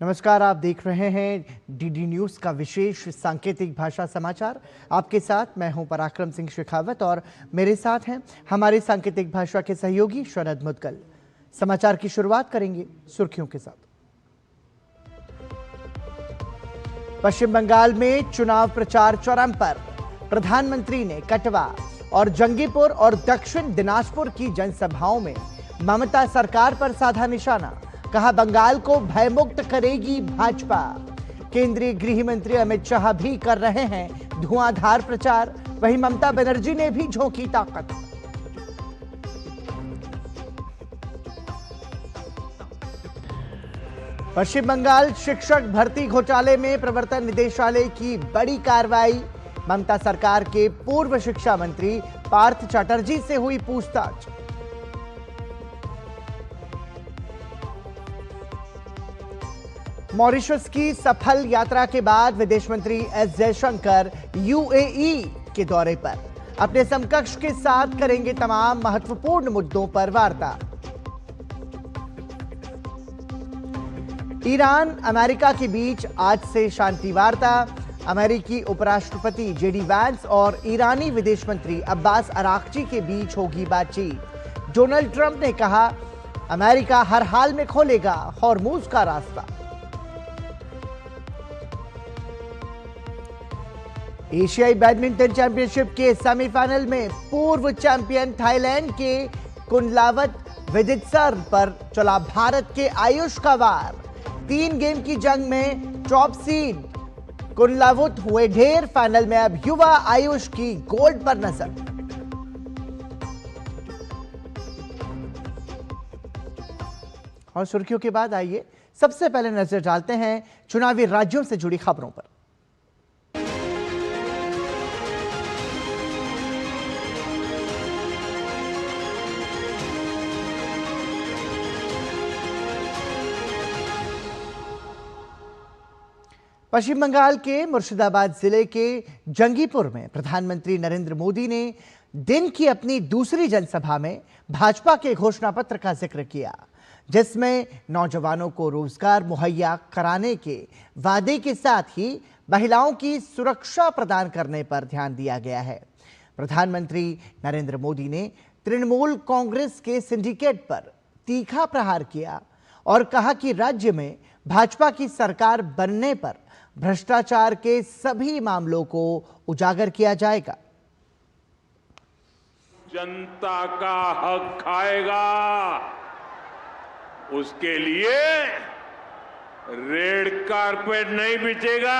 नमस्कार, आप देख रहे हैं डीडी न्यूज का विशेष सांकेतिक भाषा समाचार। आपके साथ मैं हूं पराक्रम सिंह शेखावत और मेरे साथ हैं हमारे सांकेतिक भाषा के सहयोगी शरद मुदगल। समाचार की शुरुआत करेंगे सुर्खियों के साथ। पश्चिम बंगाल में चुनाव प्रचार चरम पर। प्रधानमंत्री ने कटवा और जंगीपुर और दक्षिण दिनाजपुर की जनसभाओं में ममता सरकार पर साधा निशाना। कहा, बंगाल को भयमुक्त करेगी भाजपा। केंद्रीय गृह मंत्री अमित शाह भी कर रहे हैं धुआंधार प्रचार। वहीं ममता बनर्जी ने भी झोंकी ताकत। पश्चिम बंगाल शिक्षक भर्ती घोटाले में प्रवर्तन निदेशालय की बड़ी कार्रवाई। ममता सरकार के पूर्व शिक्षा मंत्री पार्थ चटर्जी से हुई पूछताछ। मॉरिशस की सफल यात्रा के बाद विदेश मंत्री एस जयशंकर यूएई के दौरे पर। अपने समकक्ष के साथ करेंगे तमाम महत्वपूर्ण मुद्दों पर वार्ता। ईरान अमेरिका के बीच आज से शांति वार्ता। अमेरिकी उपराष्ट्रपति जेडी वैंस और ईरानी विदेश मंत्री अब्बास अराक्ची के बीच होगी बातचीत। डोनाल्ड ट्रंप ने कहा, अमेरिका हर हाल में खोलेगा हॉर्मुज का रास्ता। एशियाई बैडमिंटन चैंपियनशिप के सेमीफाइनल में पूर्व चैंपियन थाईलैंड के कुनलावत विदित्सर पर चला भारत के आयुष का वार। 3 गेम की जंग में टॉप सीड कुनलावत हुए ढेर। फाइनल में अब युवा आयुष की गोल्ड पर नजर। और सुर्खियों के बाद आइए सबसे पहले नजर डालते हैं चुनावी राज्यों से जुड़ी खबरों पर। पश्चिम बंगाल के मुर्शिदाबाद जिले के जंगीपुर में प्रधानमंत्री नरेंद्र मोदी ने दिन की अपनी दूसरी जनसभा में भाजपा के घोषणा पत्र का जिक्र किया, जिसमें नौजवानों को रोजगार मुहैया कराने के वादे के साथ ही महिलाओं की सुरक्षा प्रदान करने पर ध्यान दिया गया है। प्रधानमंत्री नरेंद्र मोदी ने तृणमूल कांग्रेस के सिंडिकेट पर तीखा प्रहार किया और कहा कि राज्य में भाजपा की सरकार बनने पर भ्रष्टाचार के सभी मामलों को उजागर किया जाएगा। जनता का हक खाएगा, उसके लिए रेड कारपेट नहीं बिछेगा,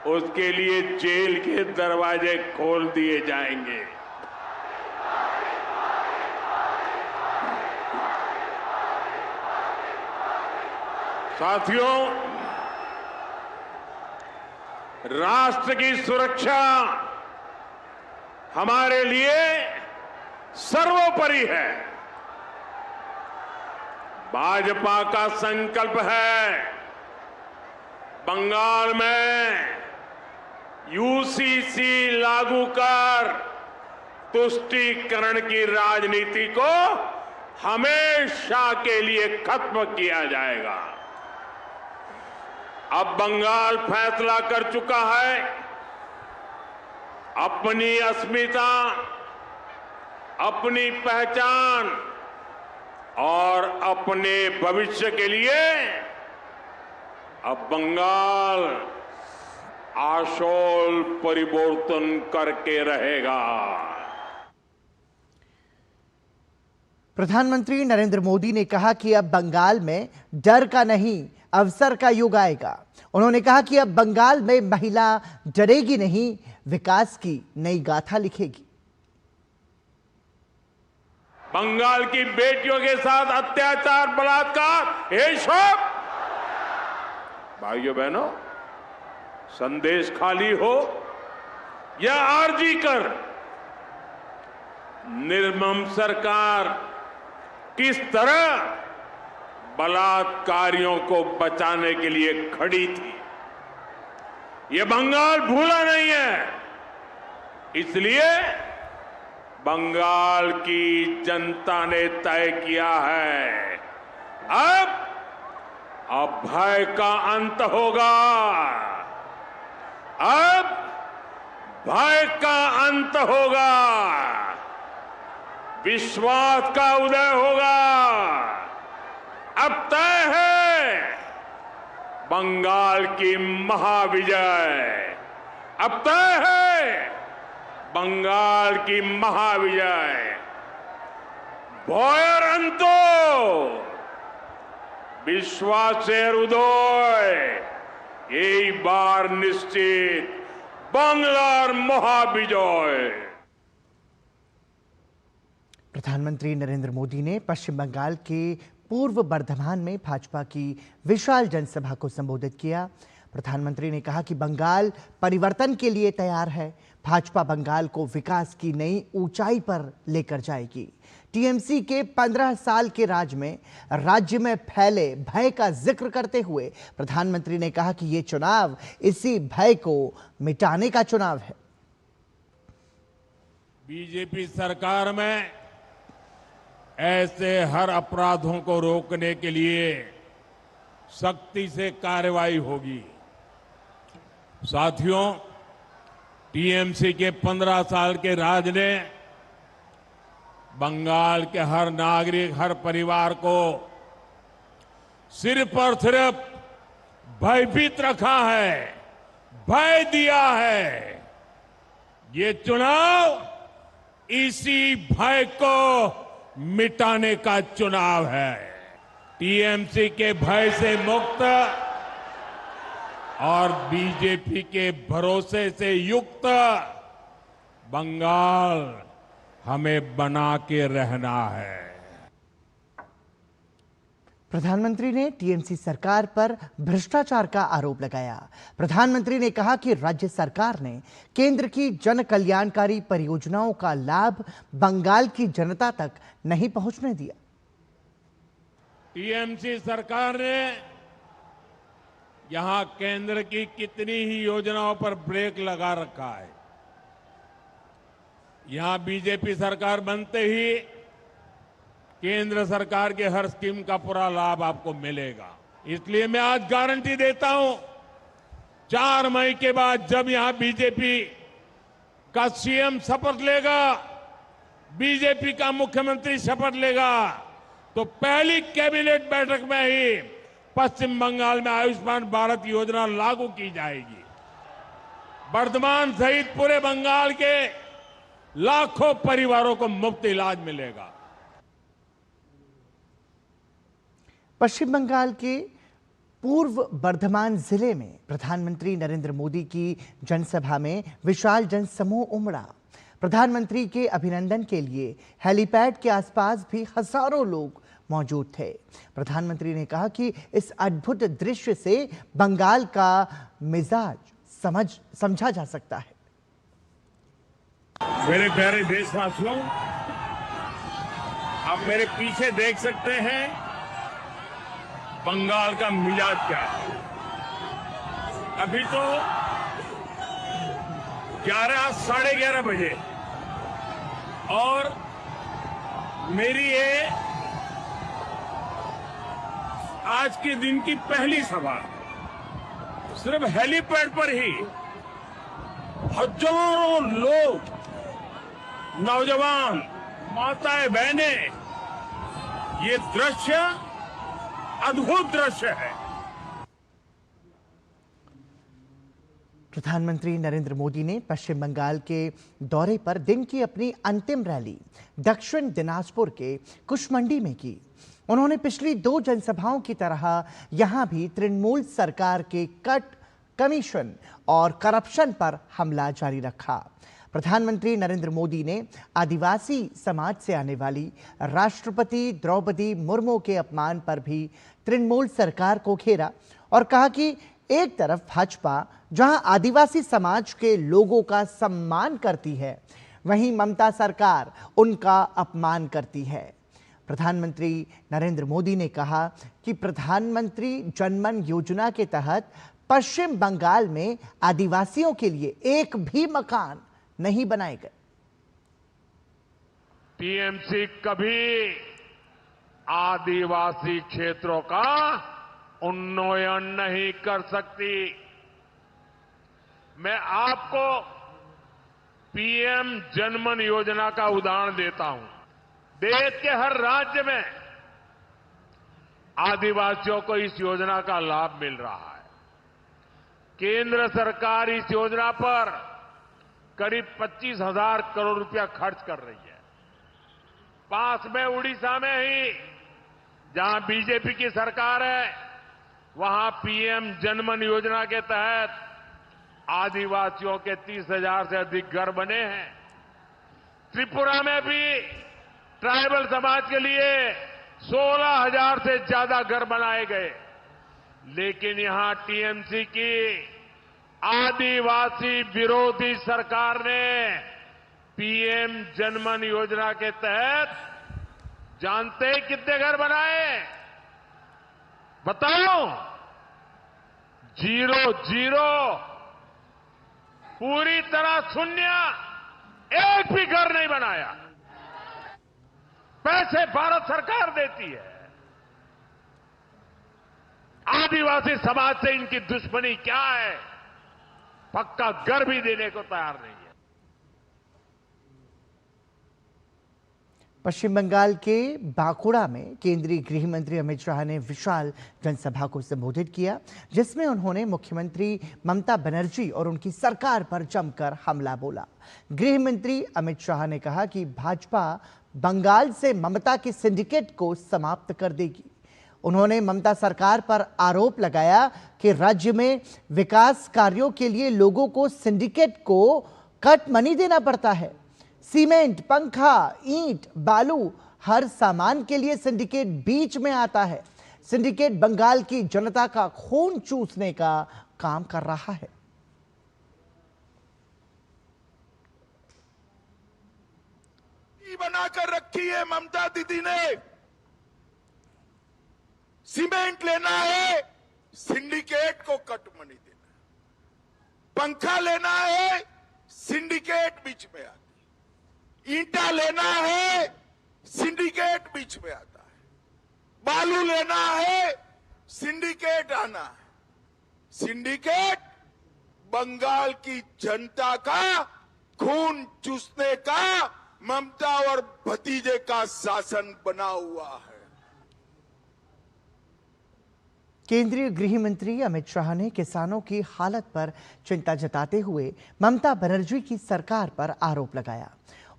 उसके लिए जेल के दरवाजे खोल दिए जाएंगे। साथियों, राष्ट्र की सुरक्षा हमारे लिए सर्वोपरि है। भाजपा का संकल्प है बंगाल में यूसीसी लागू कर तुष्टीकरण की राजनीति को हमेशा के लिए खत्म किया जाएगा। अब बंगाल फैसला कर चुका है, अपनी अस्मिता, अपनी पहचान और अपने भविष्य के लिए अब बंगाल आशोल परिवर्तन करके रहेगा। प्रधानमंत्री नरेंद्र मोदी ने कहा कि अब बंगाल में डर का नहीं, अवसर का युग आएगा। उन्होंने कहा कि अब बंगाल में महिला डरेगी नहीं, विकास की नई गाथा लिखेगी। बंगाल की बेटियों के साथ अत्याचार, बलात्कार, ये सब भाइयों बहनों, संदेश खाली हो या आरजी कर, निर्मम सरकार किस तरह बलात्कारियों को बचाने के लिए खड़ी थी, ये बंगाल भूला नहीं है। इसलिए बंगाल की जनता ने तय किया है, अब अब भय का अंत होगा। अब भय का अंत होगा, विश्वास का उदय होगा। अब तय है बंगाल की महाविजय। अब तय है बंगाल की महाविजय। भयर अंतो विश्वासेर उदय, এই বার নিশ্চিত বাংলার মহাবিজয়। प्रधानमंत्री नरेंद्र मोदी ने पश्चिम बंगाल के पूर्व बर्धमान में भाजपा की विशाल जनसभा को संबोधित किया। प्रधानमंत्री ने कहा कि बंगाल परिवर्तन के लिए तैयार है। भाजपा बंगाल को विकास की नई ऊंचाई पर लेकर जाएगी। टीएमसी के 15 साल के राज में राज्य में फैले भय का जिक्र करते हुए प्रधानमंत्री ने कहा कि ये चुनाव इसी भय को मिटाने का चुनाव है। बीजेपी सरकार में ऐसे हर अपराधों को रोकने के लिए सख्ती से कार्रवाई होगी। साथियों, टीएमसी के 15 साल के राज ने बंगाल के हर नागरिक, हर परिवार को सिर्फ और सिर्फ भयभीत रखा है, भय दिया है। ये चुनाव इसी भय को मिटाने का चुनाव है। टीएमसी के भय से मुक्त और बीजेपी के भरोसे से युक्त बंगाल हमें बना के रहना है। प्रधानमंत्री ने टीएमसी सरकार पर भ्रष्टाचार का आरोप लगाया। प्रधानमंत्री ने कहा कि राज्य सरकार ने केंद्र की जन कल्याणकारी परियोजनाओं का लाभ बंगाल की जनता तक नहीं पहुंचने दिया। टीएमसी सरकार ने यहां केंद्र की कितनी ही योजनाओं पर ब्रेक लगा रखा है। यहां बीजेपी सरकार बनते ही केंद्र सरकार के हर स्कीम का पूरा लाभ आपको मिलेगा। इसलिए मैं आज गारंटी देता हूं, 4 मई के बाद जब यहां बीजेपी का सीएम शपथ लेगा, बीजेपी का मुख्यमंत्री शपथ लेगा, तो पहली कैबिनेट बैठक में ही पश्चिम बंगाल में आयुष्मान भारत योजना लागू की जाएगी। बर्धमान सहित पूरे बंगाल के लाखों परिवारों को मुफ्त इलाज मिलेगा। पश्चिम बंगाल के पूर्व बर्धमान जिले में प्रधानमंत्री नरेंद्र मोदी की जनसभा में विशाल जनसमूह उमड़ा। प्रधानमंत्री के अभिनंदन के लिए हेलीपैड के आसपास भी हजारों लोग मौजूद थे। प्रधानमंत्री ने कहा कि इस अद्भुत दृश्य से बंगाल का मिजाज समझा जा सकता है। मेरे प्यारे देशवासियों, आप मेरे पीछे देख सकते हैं बंगाल का मिजाज क्या है। अभी तो 11 साढ़े 11 बजे और मेरी ये आज के दिन की पहली सभा सिर्फ हेलीपैड पर ही हजारों लोग, नौजवान, माताएं, बहनें, ये दृश्य अद्भुत दृश्य है। प्रधानमंत्री नरेंद्र मोदी ने पश्चिम बंगाल के दौरे पर दिन की अपनी अंतिम रैली दक्षिण दिनाजपुर के कुशमंडी में की। उन्होंने पिछली 2 जनसभाओं की तरह यहां भी तृणमूल सरकार के कट, कमीशन और करप्शन पर हमला जारी रखा। प्रधानमंत्री नरेंद्र मोदी ने आदिवासी समाज से आने वाली राष्ट्रपति द्रौपदी मुर्मू के अपमान पर भी तृणमूल सरकार को घेरा और कहा कि एक तरफ भाजपा जहां आदिवासी समाज के लोगों का सम्मान करती है, वहीं ममता सरकार उनका अपमान करती है। प्रधानमंत्री नरेंद्र मोदी ने कहा कि प्रधानमंत्री जनमन योजना के तहत पश्चिम बंगाल में आदिवासियों के लिए एक भी मकान नहीं बनाए गए। टीएमसी कभी आदिवासी क्षेत्रों का उन्नयन नहीं कर सकती। मैं आपको पीएम जनमन योजना का उदाहरण देता हूं। देश के हर राज्य में आदिवासियों को इस योजना का लाभ मिल रहा है। केंद्र सरकार इस योजना पर करीब 25,000 करोड़ रुपया खर्च कर रही है। पास में उड़ीसा में ही जहां बीजेपी की सरकार है, वहां पीएम जनमन योजना के तहत आदिवासियों के 30,000 से अधिक घर बने हैं। त्रिपुरा में भी ट्राइबल समाज के लिए 16,000 से ज्यादा घर बनाए गए। लेकिन यहां टीएमसी की आदिवासी विरोधी सरकार ने पीएम जनमन योजना के तहत जानते हैं कितने घर बनाए? बताओ। 0 पूरी तरह शून्य। एक भी घर नहीं बनाया। पैसे भारत सरकार देती है। आदिवासी समाज से इनकी दुश्मनी क्या है? पक्का घर भी देने को तैयार नहीं है। पश्चिम बंगाल के बांकुड़ा में केंद्रीय गृह मंत्री अमित शाह ने विशाल जनसभा को संबोधित किया, जिसमें उन्होंने मुख्यमंत्री ममता बनर्जी और उनकी सरकार पर जमकर हमला बोला। गृह मंत्री अमित शाह ने कहा कि भाजपा बंगाल से ममता के सिंडिकेट को समाप्त कर देगी। उन्होंने ममता सरकार पर आरोप लगाया कि राज्य में विकास कार्यों के लिए लोगों को सिंडिकेट को कट मनी देना पड़ता है। सीमेंट, पंखा, ईंट, बालू, हर सामान के लिए सिंडिकेट बीच में आता है। सिंडिकेट बंगाल की जनता का खून चूसने का काम कर रहा है। बनाकर रखी है ममता दीदी ने। सीमेंट लेना है, सिंडिकेट को कट मनी देना है। पंखा लेना है, सिंडिकेट बीच में आता है। ईंटा लेना है, सिंडिकेट बीच में आता है। बालू लेना है, सिंडिकेट आना है। सिंडिकेट बंगाल की जनता का खून चूसने का ममता और भतीजे का शासन बना हुआ है। केंद्रीय गृह मंत्री अमित शाह ने किसानों की हालत पर चिंता जताते हुए ममता बनर्जी की सरकार पर आरोप लगाया।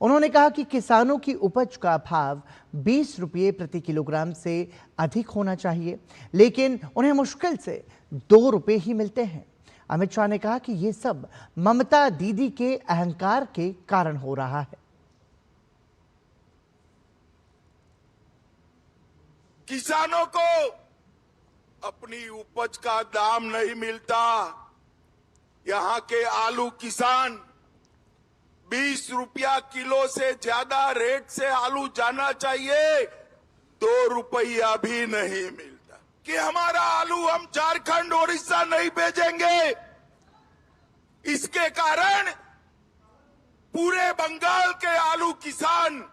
उन्होंने कहा कि किसानों की उपज का भाव 20 रुपये प्रति किलोग्राम से अधिक होना चाहिए, लेकिन उन्हें मुश्किल से 2 रुपये ही मिलते हैं। अमित शाह ने कहा कि ये सब ममता दीदी के अहंकार के कारण हो रहा है। किसानों को अपनी उपज का दाम नहीं मिलता। यहां के आलू किसान 20 रुपया किलो से ज्यादा रेट से आलू जाना चाहिए, 2 रुपया भी नहीं मिलता। कि हमारा आलू हम झारखंड, उड़ीसा नहीं भेजेंगे, इसके कारण पूरे बंगाल के आलू किसान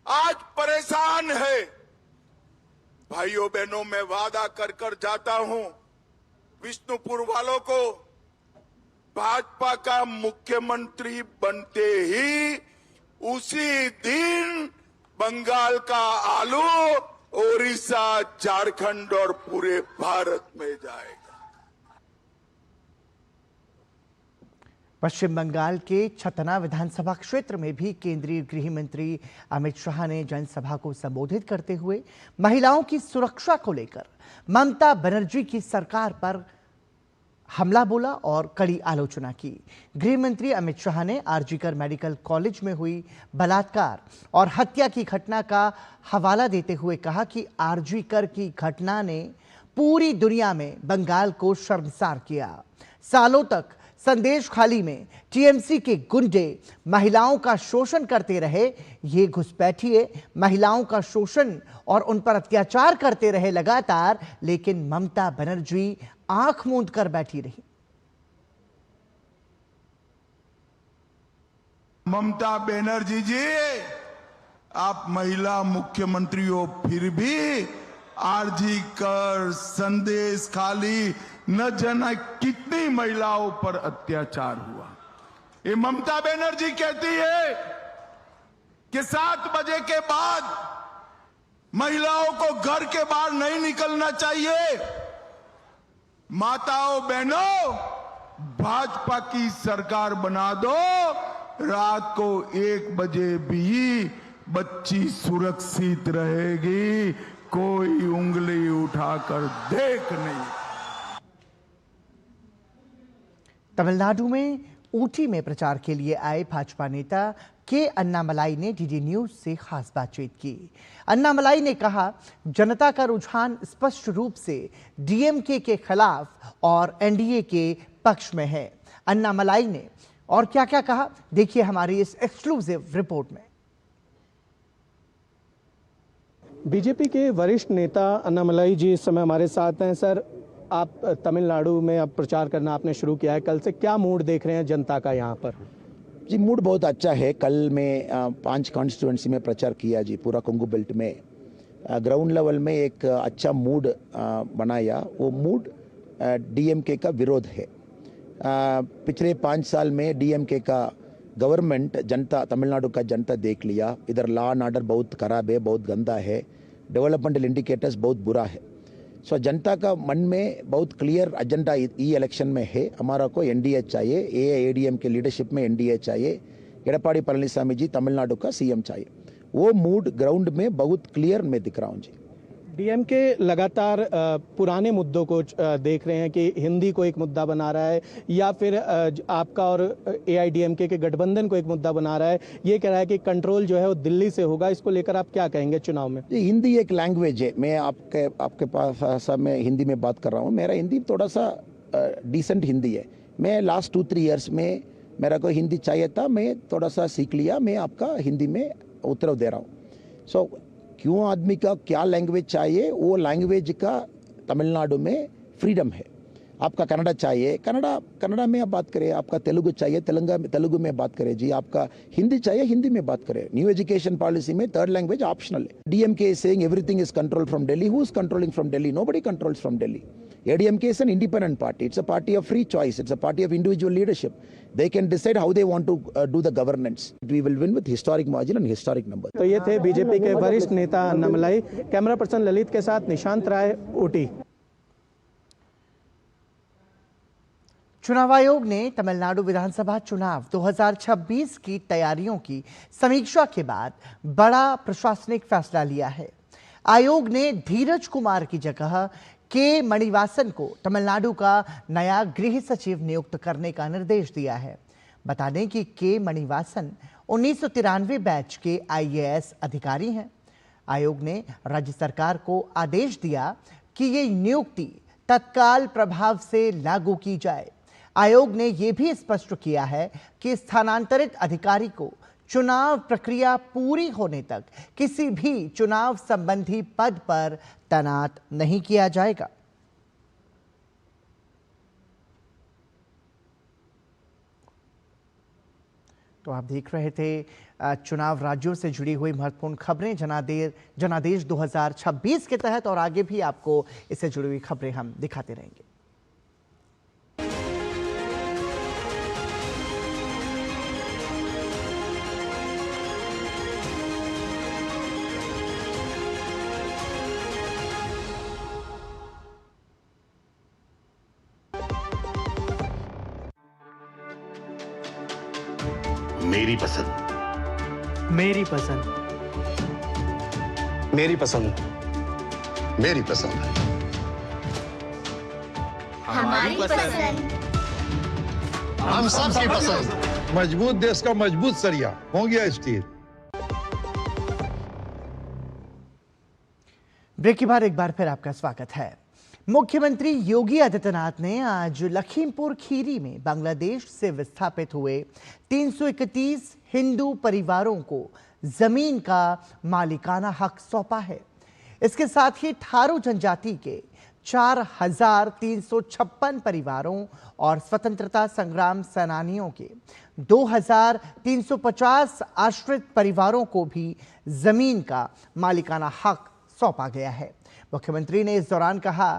आज परेशान है। भाइयों बहनों, मैं वादा कर कर जाता हूं, विष्णुपुर वालों को भाजपा का मुख्यमंत्री बनते ही उसी दिन बंगाल का आलू ओडिशा, झारखंड और पूरे भारत में जाएगा। पश्चिम बंगाल के छतना विधानसभा क्षेत्र में भी केंद्रीय गृह मंत्री अमित शाह ने जनसभा को संबोधित करते हुए महिलाओं की सुरक्षा को लेकर ममता बनर्जी की सरकार पर हमला बोला और कड़ी आलोचना की। गृह मंत्री अमित शाह ने आरजीकर मेडिकल कॉलेज में हुई बलात्कार और हत्या की घटना का हवाला देते हुए कहा कि आरजीकर की घटना ने पूरी दुनिया में बंगाल को शर्मसार किया। सालों तक संदेश खाली में टीएमसी के गुंडे महिलाओं का शोषण करते रहे। ये घुसपैठिए महिलाओं का शोषण और उन पर अत्याचार करते रहे लगातार, लेकिन ममता बनर्जी आंख मूंद कर बैठी रही। ममता बनर्जी जी, आप महिला मुख्यमंत्री हो, फिर भी आरजी कर, संदेश खाली, न जाने कितनी महिलाओं पर अत्याचार हुआ। ये ममता बनर्जी कहती है कि 7 बजे के बाद महिलाओं को घर के बाहर नहीं निकलना चाहिए। माताओं बहनों, भाजपा की सरकार बना दो, रात को 1 बजे भी बच्ची सुरक्षित रहेगी, कोई उंगली उठाकर देख नहीं। तमिलनाडु में ऊटी में प्रचार के लिए आए भाजपा नेता के अन्नामलाई ने डीडी न्यूज से खास बातचीत की। अन्नामलाई ने कहा, जनता का रुझान स्पष्ट रूप से डीएमके के खिलाफ और एनडीए के पक्ष में है। अन्नामलाई ने और क्या क्या कहा, देखिए हमारी इस एक्सक्लूसिव रिपोर्ट में। बीजेपी के वरिष्ठ नेता अन्नामलाई जी इस समय हमारे साथ हैं। सर, आप तमिलनाडु में अब प्रचार करना आपने शुरू किया है, कल से क्या मूड देख रहे हैं जनता का यहाँ पर? जी, मूड बहुत अच्छा है। कल मैं 5 कॉन्स्टिट्यूएंसी में प्रचार किया जी, पूरा कोंगू बेल्ट में। ग्राउंड लेवल में एक अच्छा मूड बनाया। वो मूड डीएमके का विरोध है। पिछले 5 साल में डीएमके का गवर्नमेंट जनता, तमिलनाडु का जनता देख लिया। इधर लॉ एंड ऑर्डर बहुत खराब है, बहुत गंदा है, डेवलपमेंटल इंडिकेटर्स बहुत बुरा है। सो जनता का मन में बहुत क्लियर एजेंडा ई इलेक्शन में है। हमारा को एनडीए चाहिए, एआईएडीएम के लीडरशिप में एनडीए चाहिए, एडप्पाडी पळनिसामी जी तमिलनाडु का सीएम चाहिए। वो मूड ग्राउंड में बहुत क्लियर मैं दिख रहा हूँ जी। डीएमके लगातार पुराने मुद्दों को देख रहे हैं कि हिंदी को एक मुद्दा बना रहा है या फिर आपका और एआईडीएमके के गठबंधन को एक मुद्दा बना रहा है। ये कह रहा है कि कंट्रोल जो है वो दिल्ली से होगा। इसको लेकर आप क्या कहेंगे चुनाव में? हिंदी एक लैंग्वेज है। मैं आपके पास मैं हिंदी में बात कर रहा हूँ। मेरा हिंदी थोड़ा सा डिसेंट हिंदी है। मैं लास्ट 2-3 ईयर्स में मेरा को हिंदी चाहिए था, मैं थोड़ा सा सीख लिया। मैं आपका हिंदी में उत्तर दे रहा हूँ। सो क्यों आदमी का क्या लैंग्वेज चाहिए, वो लैंग्वेज का तमिलनाडु में फ्रीडम है। आपका कन्नड़ा चाहिए, कन्नड़ा में आप बात करें। आपका तेलुगु चाहिए, तेलुगु में बात करें जी। आपका हिंदी चाहिए, हिंदी में बात करें। न्यू एजुकेशन पॉलिसी में 3rd लैंग्वेज ऑप्शनल है। DMK is saying everything is controlled from Delhi. Who is controlling from Delhi? Nobody controls from Delhi. ADMK is an independent party. It's a party of free choice. It's a party of individual leadership. They can decide how they want to do the governance. We will win with historic margin and historic number. तो ये थे BJP के वरिष्ठ नेता Annamalai. Camera person Lalit के साथ निशांत राय, ऊटी। चुनाव आयोग ने तमिलनाडु विधानसभा चुनाव 2026 की तैयारियों की समीक्षा के बाद बड़ा प्रशासनिक फैसला लिया है। आयोग ने धीरज कुमार की जगह के मणिवासन को तमिलनाडु का नया गृह सचिव नियुक्त करने का निर्देश दिया है। बता दें कि के मणिवासन 1993 बैच के आईएएस अधिकारी हैं। आयोग ने राज्य सरकार को आदेश दिया कि ये नियुक्ति तत्काल प्रभाव से लागू की जाए। आयोग ने यह भी स्पष्ट किया है कि स्थानांतरित अधिकारी को चुनाव प्रक्रिया पूरी होने तक किसी भी चुनाव संबंधी पद पर तैनात नहीं किया जाएगा। तो आप देख रहे थे चुनाव राज्यों से जुड़ी हुई महत्वपूर्ण खबरें जनादेश 2026 के तहत, और आगे भी आपको इससे जुड़ी हुई खबरें हम दिखाते रहेंगे। मेरी पसंद, मेरी पसंद, मेरी पसंद, मेरी पसंद, हमारी पसंद, हम सबकी पसंद। मजबूत देश का मजबूत सरिया हो गया स्टील। ब्रेक के बाद एक बार फिर आपका स्वागत है। मुख्यमंत्री योगी आदित्यनाथ ने आज लखीमपुर खीरी में बांग्लादेश से विस्थापित हुए 331 हिंदू परिवारों को जमीन का मालिकाना हक सौंपा है। इसके साथ ही थारू जनजाति के 4,356 परिवारों और स्वतंत्रता संग्राम सेनानियों के 2,350 आश्रित परिवारों को भी जमीन का मालिकाना हक सौंपा गया है। मुख्यमंत्री ने इस दौरान कहा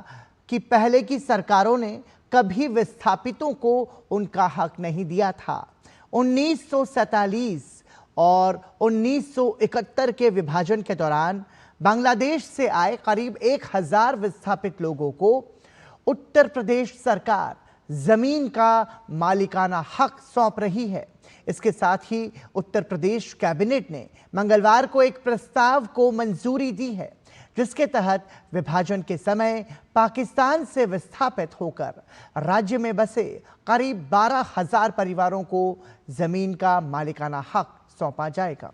कि पहले की सरकारों ने कभी विस्थापितों को उनका हक नहीं दिया था। 1947 और 1971 के विभाजन के दौरान बांग्लादेश से आए करीब 1000 विस्थापित लोगों को उत्तर प्रदेश सरकार जमीन का मालिकाना हक सौंप रही है। इसके साथ ही उत्तर प्रदेश कैबिनेट ने मंगलवार को एक प्रस्ताव को मंजूरी दी है, जिसके तहत विभाजन के समय पाकिस्तान से विस्थापित होकर राज्य में बसे करीब 12,000 परिवारों को जमीन का मालिकाना हक सौंपा जाएगा।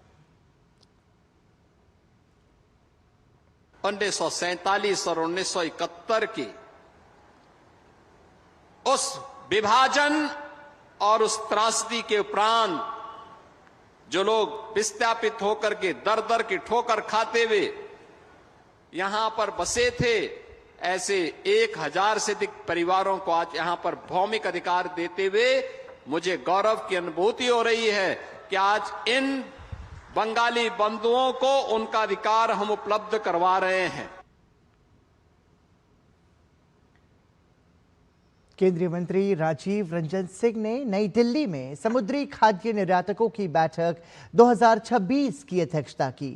1947 और 1971 की उस विभाजन और उस त्रासदी के उपरांत जो लोग विस्थापित होकर के दर दर की ठोकर खाते हुए यहां पर बसे थे, ऐसे 1000 से अधिक परिवारों को आज यहां पर भौमिक अधिकार देते हुए मुझे गौरव की अनुभूति हो रही है कि आज इन बंगाली बंधुओं को उनका अधिकार हम उपलब्ध करवा रहे हैं। केंद्रीय मंत्री राजीव रंजन सिंह ने नई दिल्ली में समुद्री खाद्य निर्यातकों की बैठक 2026 की अध्यक्षता की।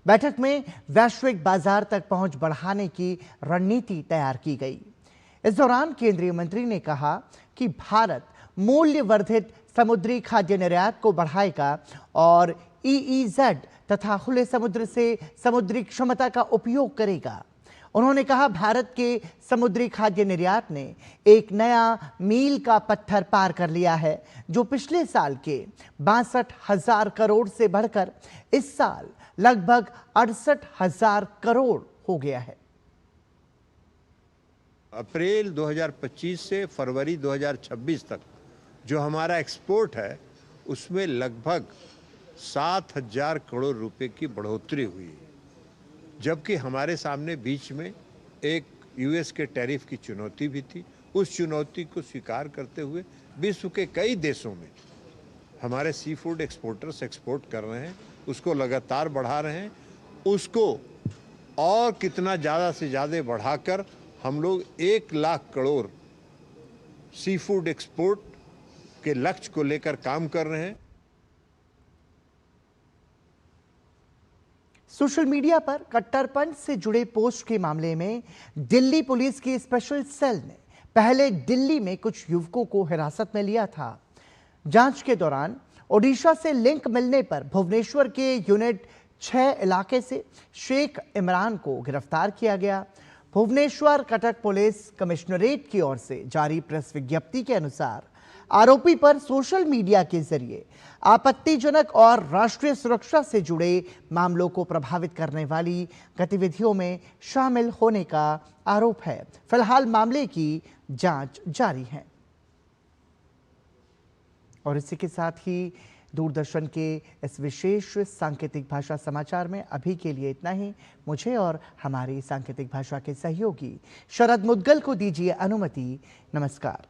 बैठक में वैश्विक बाजार तक पहुंच बढ़ाने की रणनीति तैयार की गई। इस दौरान केंद्रीय मंत्री ने कहा कि भारत मूल्य वर्धित समुद्री खाद्य निर्यात को बढ़ाएगा और EEZ तथा खुले समुद्र से समुद्री क्षमता का उपयोग करेगा। उन्होंने कहा, भारत के समुद्री खाद्य निर्यात ने एक नया मील का पत्थर पार कर लिया है, जो पिछले साल के 62,000 करोड़ से बढ़कर इस साल लगभग 68,000 करोड़ हो गया है। अप्रैल 2025 से फरवरी 2026 तक जो हमारा एक्सपोर्ट है, उसमें लगभग 7,000 करोड़ रुपए की बढ़ोतरी हुई है। जबकि हमारे सामने बीच में एक यूएस के टैरिफ की चुनौती भी थी। उस चुनौती को स्वीकार करते हुए विश्व के कई देशों में हमारे सी फूड एक्सपोर्टर्स एक्सपोर्ट कर रहे हैं, उसको लगातार बढ़ा रहे हैं। उसको और कितना ज़्यादा से ज़्यादा बढ़ाकर हम लोग 1 lakh crore sea food export के लक्ष्य को लेकर काम कर रहे हैं। सोशल मीडिया पर कट्टरपंथ से जुड़े पोस्ट के मामले में दिल्ली पुलिस की स्पेशल सेल ने पहले दिल्ली में कुछ युवकों को हिरासत में लिया था। जांच के दौरान ओडिशा से लिंक मिलने पर भुवनेश्वर के यूनिट 6 इलाके से शेख इमरान को गिरफ्तार किया गया। भुवनेश्वर कटक पुलिस कमिश्नरेट की ओर से जारी प्रेस विज्ञप्ति के अनुसार आरोपी पर सोशल मीडिया के जरिए आपत्तिजनक और राष्ट्रीय सुरक्षा से जुड़े मामलों को प्रभावित करने वाली गतिविधियों में शामिल होने का आरोप है। फिलहाल मामले की जांच जारी है। और इसी के साथ ही दूरदर्शन के इस विशेष सांकेतिक भाषा समाचार में अभी के लिए इतना ही। मुझे और हमारी सांकेतिक भाषा के सहयोगी शरद मुद्गल को दीजिए अनुमति। नमस्कार।